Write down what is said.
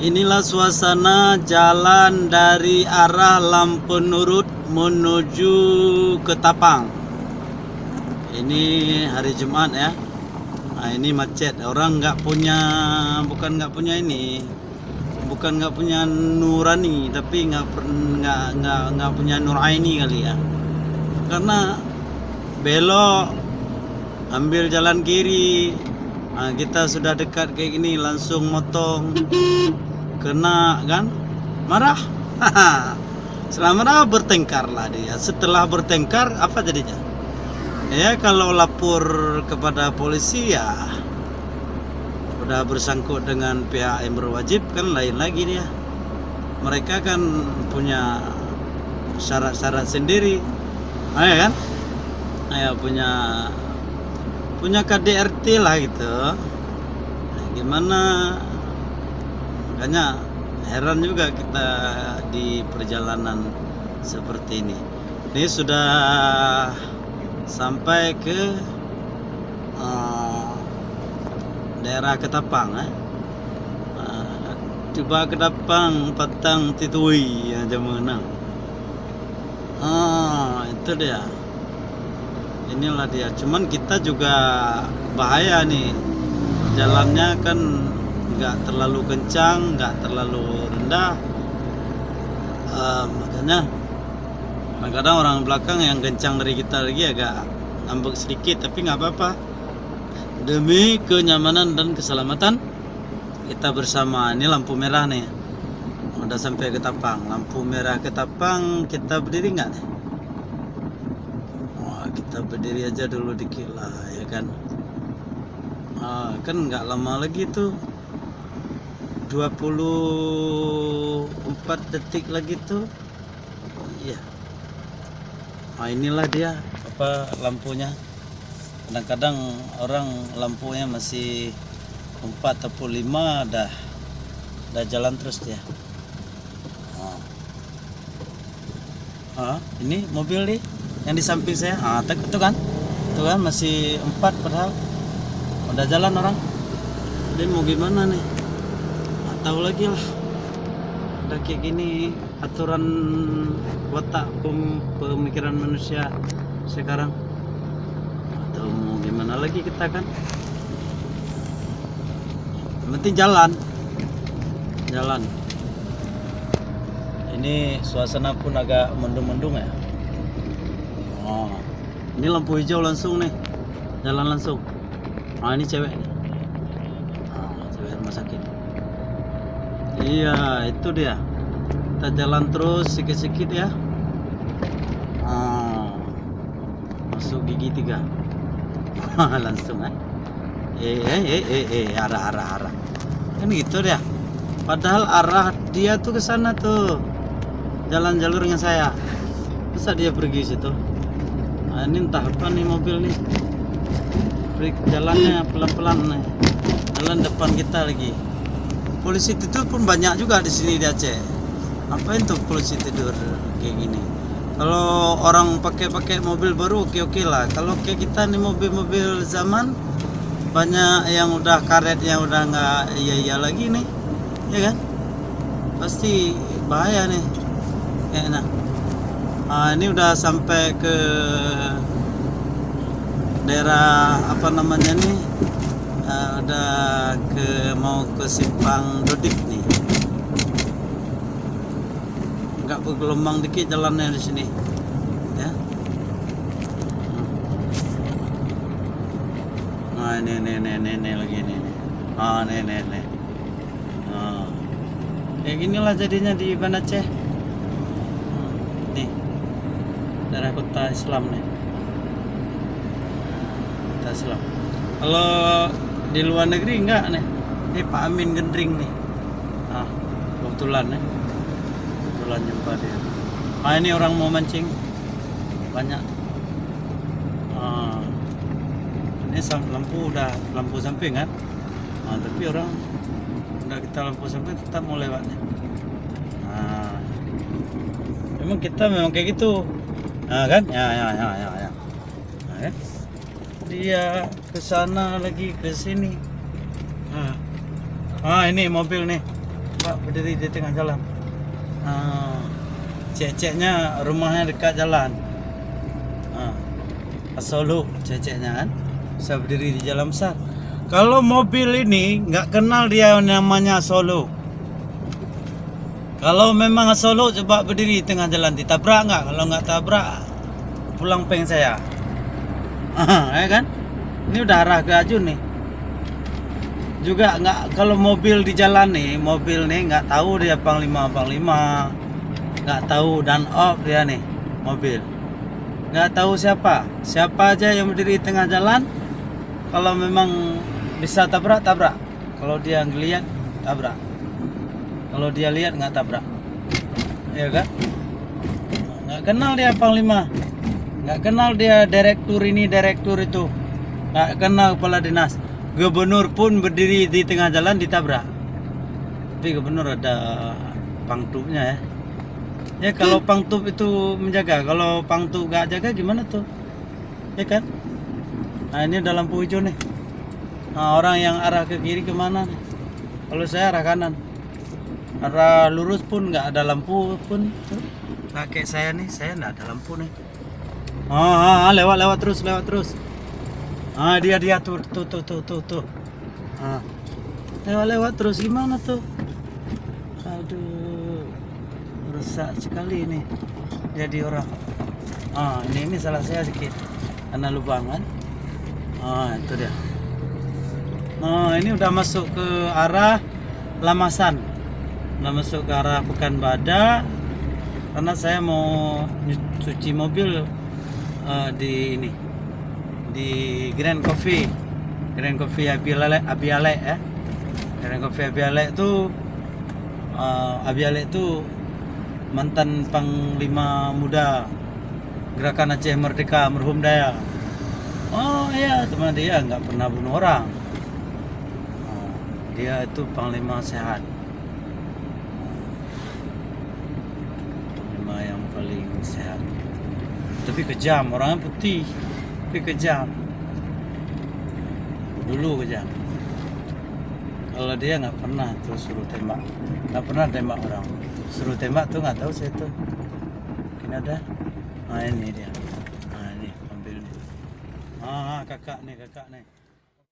Inilah suasana jalan dari arah Lampenurut menuju ke Tapang. Ini hari Jumat ya. Nah, ini macet. Orang bukan nggak punya nurani, tapi nggak punya nuraini kali ya. Karena belok, ambil jalan kiri. Nah, kita sudah dekat kayak gini langsung motong, kena kan, marah. Setelah marah bertengkar lah dia. Setelah bertengkar apa jadinya? Ya kalau lapor kepada polisi ya udah bersangkut dengan pihak yang berwajib kan lain lagi dia. Mereka kan punya syarat-syarat sendiri, ya kan? Ya punya KDRT lah gitu. Nah, gimana? Makanya heran juga kita di perjalanan seperti ini. Ini sudah sampai ke daerah Ketapang tiba Ketapang Patang Titui ya, jam 6. Itu dia. Inilah dia. Cuman kita juga bahaya nih. Jalannya kan nggak terlalu kencang, nggak terlalu rendah. Makanya kadang-kadang orang belakang yang kencang dari kita lagi agak ngambek sedikit, tapi nggak apa-apa. Demi kenyamanan dan keselamatan kita bersama. Ini lampu merah nih. Udah sampai Ketapang. Lampu merah Ketapang, kita berdiri nggak nih? Kita berdiri aja dulu dikit lah ya kan. Kan nggak lama lagi tuh, 24 detik lagi tuh. Iya. Inilah dia lampunya. Kadang-kadang orang lampunya masih 4 atau 5 dah jalan terus dia. Ini mobil nih yang di samping saya. Itu kan masih 4 padahal udah jalan orang. Dia mau gimana nih? Tahu lagi lah. Udah kayak gini aturan watak pemikiran manusia sekarang. Atau mau gimana lagi kita kan? Yang penting jalan. Ini suasana pun agak mendung-mendung ya. Ini lampu hijau langsung nih, jalan langsung. Ini cewek nih. Cewek rumah sakit. Iya, itu dia. Kita jalan terus sikit-sikit ya. Masuk gigi 3. Langsung arah. Kan gitu dia. Padahal arah dia tuh ke sana tuh. Jalan jalurnya saya. Masa dia pergi situ? Ini entah apa nih mobil nih. Jalannya pelan-pelan nih. Jalan depan kita lagi. Polisi tidur pun banyak juga di sini di Aceh. Apa itu polisi tidur kayak gini? Kalau orang pakai mobil baru oke lah. Kalau kayak kita nih mobil-mobil zaman, banyak yang udah karet, yang udah nggak iya lagi nih, ya kan? Pasti bahaya nih kayaknya. Ini udah sampai ke daerah apa namanya nih, mau ke Simpang Dodik nih. Agak bergelombang dikit jalannya di sini ya. Ini lagi nih. Nih. Kayak ginilah jadinya di Banda Aceh. Nih daerah kota Islam nih. Kota Islam. Kalau di luar negeri enggak nih. Ini Pak Amin Gendring nih. Kebetulan nih. Jumpa dia. Ini orang mau mancing banyak. Ini lampu samping kan. Tapi orang udah kita lampu samping tetap mau lewat nih. Memang kita kayak gitu. Kan? Ya. Dia ke sana lagi ke sini. Ini mobil nih. coba berdiri di tengah jalan. Ceceknya rumahnya dekat jalan. Solo ceceknya kan bisa berdiri di jalan besar. Kalau mobil ini nggak kenal dia namanya Solo. Kalau memang Solo coba berdiri di tengah jalan, ditabrak nggak? Kalau nggak tabrak, pulang peng saya. Ya kan? Ini udah arah ke Ajun nih. Juga nggak, kalau mobil di jalan nih, mobil nih nggak tahu dia panglima, nggak tahu dan off dia nih mobil. Nggak tahu siapa aja yang berdiri di tengah jalan. Kalau memang bisa tabrak, kalau dia ngeliat tabrak, kalau dia lihat nggak tabrak, ya kan? Nggak kenal dia panglima, nggak kenal dia direktur ini direktur itu, nggak kenal kepala dinas, gubernur pun berdiri di tengah jalan ditabrak. Tapi gubernur ada pangtupnya ya. Ya kalau pangtup itu menjaga, kalau pangtup gak jaga gimana tuh? Ya kan? Nah ini udah lampu hijau nih. Nah, orang yang arah ke kiri kemana nih? Kalau saya arah kanan. Arah lurus pun nggak ada lampu pun. Nggak kayak saya nih, saya nggak ada lampu nih. Lewat terus. Dia tuh. Lewat terus gimana tuh? Aduh. Rusak sekali ini jadi orang. Ini salah saya sedikit karena lubangan. Itu dia. Ini udah masuk ke arah Lamasan, udah masuk ke arah Pekanbadak, karena saya mau cuci mobil di Grand Coffee Abialek ya. Grand Coffee Abialek itu mantan Panglima Muda Gerakan Aceh Merdeka merhum Daya. Oh iya, teman dia nggak pernah bunuh orang. Dia itu Panglima sehat, Panglima yang paling sehat. Tapi kejam, orangnya putih, tapi kejam. Dulu kejam. Kalau dia nggak pernah tuh suruh tembak, nggak pernah tembak orang. Suruh tembak tuh nggak tahu saya tuh. Mungkin ada. Ini dia. Ini ambil nih. Kakak nih.